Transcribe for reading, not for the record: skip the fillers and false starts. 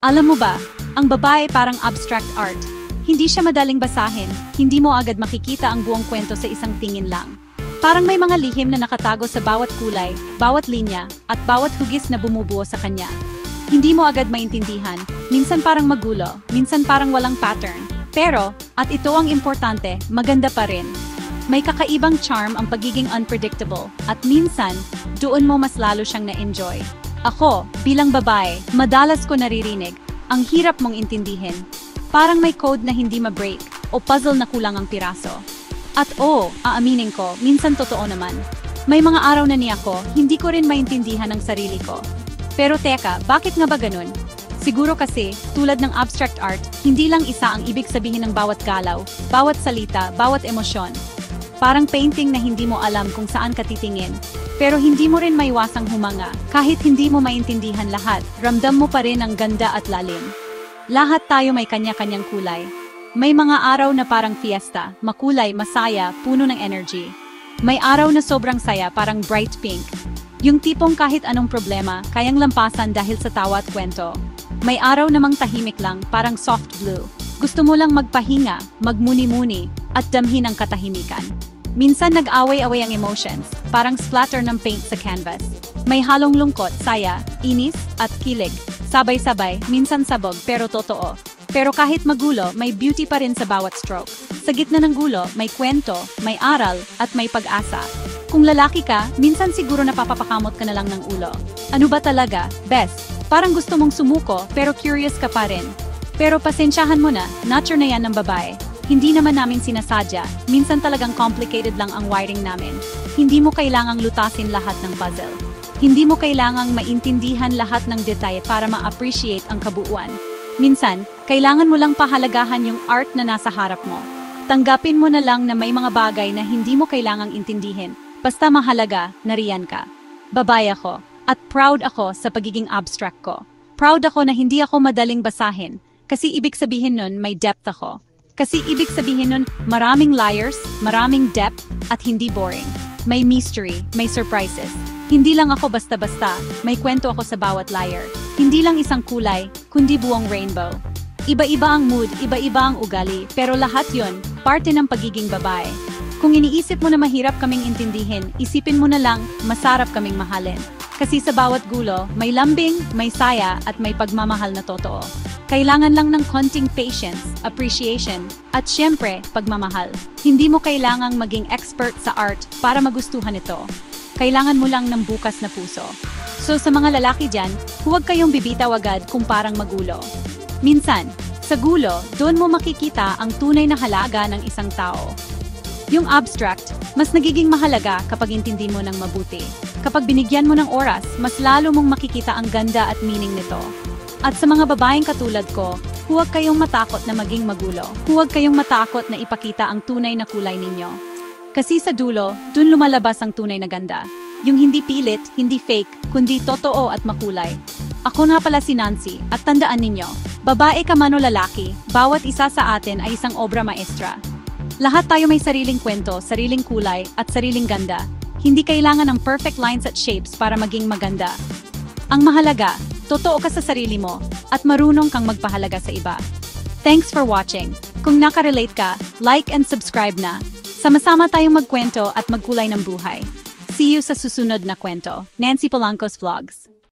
Alam mo ba, ang babae parang abstract art. Hindi siya madaling basahin, hindi mo agad makikita ang buong kwento sa isang tingin lang. Parang may mga lihim na nakatago sa bawat kulay, bawat linya, at bawat hugis na bumubuo sa kanya. Hindi mo agad maintindihan, minsan parang magulo, minsan parang walang pattern. Pero, at ito ang importante, maganda pa rin. May kakaibang charm ang pagiging unpredictable, at minsan, doon mo mas lalo siyang na-enjoy. Ako, bilang babae, madalas ko naririnig, ang hirap mong intindihin. Parang may code na hindi ma-break, o puzzle na kulang ang piraso. At aaminin ko, minsan totoo naman. May mga araw na niya ko, hindi ko rin maintindihan ang sarili ko. Pero teka, bakit nga ba ganun? Siguro kasi, tulad ng abstract art, hindi lang isa ang ibig sabihin ng bawat galaw, bawat salita, bawat emosyon. Parang painting na hindi mo alam kung saan ka titingin. Pero hindi mo rin maiwasang humanga. Kahit hindi mo maintindihan lahat, ramdam mo pa rin ang ganda at lalim. Lahat tayo may kanya-kanyang kulay. May mga araw na parang fiesta, makulay, masaya, puno ng energy. May araw na sobrang saya, parang bright pink. Yung tipong kahit anong problema, kayang lampasan dahil sa tawa at kwento. May araw namang tahimik lang, parang soft blue. Gusto mo lang magpahinga, magmuni-muni, at damhin ang katahimikan. Minsan nag-away-away ang emotions, parang splatter ng paint sa canvas. May halong lungkot, saya, inis, at kilig. Sabay-sabay, minsan sabog pero totoo. Pero kahit magulo, may beauty pa rin sa bawat stroke. Sa gitna ng gulo, may kwento, may aral, at may pag-asa. Kung lalaki ka, minsan siguro napapakamot ka na lang ng ulo. Ano ba talaga? Best. Parang gusto mong sumuko, pero curious ka pa rin. Pero pasensyahan mo na, nature na yan ng babae. Hindi naman namin sinasadya, minsan talagang complicated lang ang wiring namin. Hindi mo kailangang lutasin lahat ng puzzle. Hindi mo kailangang maintindihan lahat ng detay para ma-appreciate ang kabuuan. Minsan, kailangan mo lang pahalagahan yung art na nasa harap mo. Tanggapin mo na lang na may mga bagay na hindi mo kailangang intindihin. Basta mahalaga, nariyan ka. Babae ako, at proud ako sa pagiging abstract ko. Proud ako na hindi ako madaling basahin, kasi ibig sabihin nun may depth ako. Kasi ibig sabihin nun, maraming layers, maraming depth, at hindi boring. May mystery, may surprises. Hindi lang ako basta-basta, may kwento ako sa bawat layer. Hindi lang isang kulay, kundi buong rainbow. Iba-iba ang mood, iba-iba ang ugali, pero lahat yon, parte ng pagiging babae. Kung iniisip mo na mahirap kaming intindihin, isipin mo na lang, masarap kaming mahalin. Kasi sa bawat gulo, may lambing, may saya, at may pagmamahal na totoo. Kailangan lang ng konting patience, appreciation, at syempre, pagmamahal. Hindi mo kailangang maging expert sa art para magustuhan ito. Kailangan mo lang ng bukas na puso. So sa mga lalaki dyan, huwag kayong bibitaw agad kung parang magulo. Minsan, sa gulo, doon mo makikita ang tunay na halaga ng isang tao. Yung abstract, mas nagiging mahalaga kapag intindi mo ng mabuti. Kapag binigyan mo ng oras, mas lalo mong makikita ang ganda at meaning nito. At sa mga babaeng katulad ko, huwag kayong matakot na maging magulo. Huwag kayong matakot na ipakita ang tunay na kulay ninyo. Kasi sa dulo, dun lumalabas ang tunay na ganda. Yung hindi pilit, hindi fake, kundi totoo at makulay. Ako nga pala si Nancy, at tandaan ninyo, babae ka man o lalaki, bawat isa sa atin ay isang obra maestra. Lahat tayo may sariling kwento, sariling kulay, at sariling ganda. Hindi kailangan ng perfect lines at shapes para maging maganda. Ang mahalaga, totoo ka sa sarili mo, at marunong kang magpahalaga sa iba. Thanks for watching. Kung nakarelate ka, like and subscribe na. Sama-sama tayong magkwento at magkulay ng buhay. See you sa susunod na kwento. Nancy Polanco's Vlogs.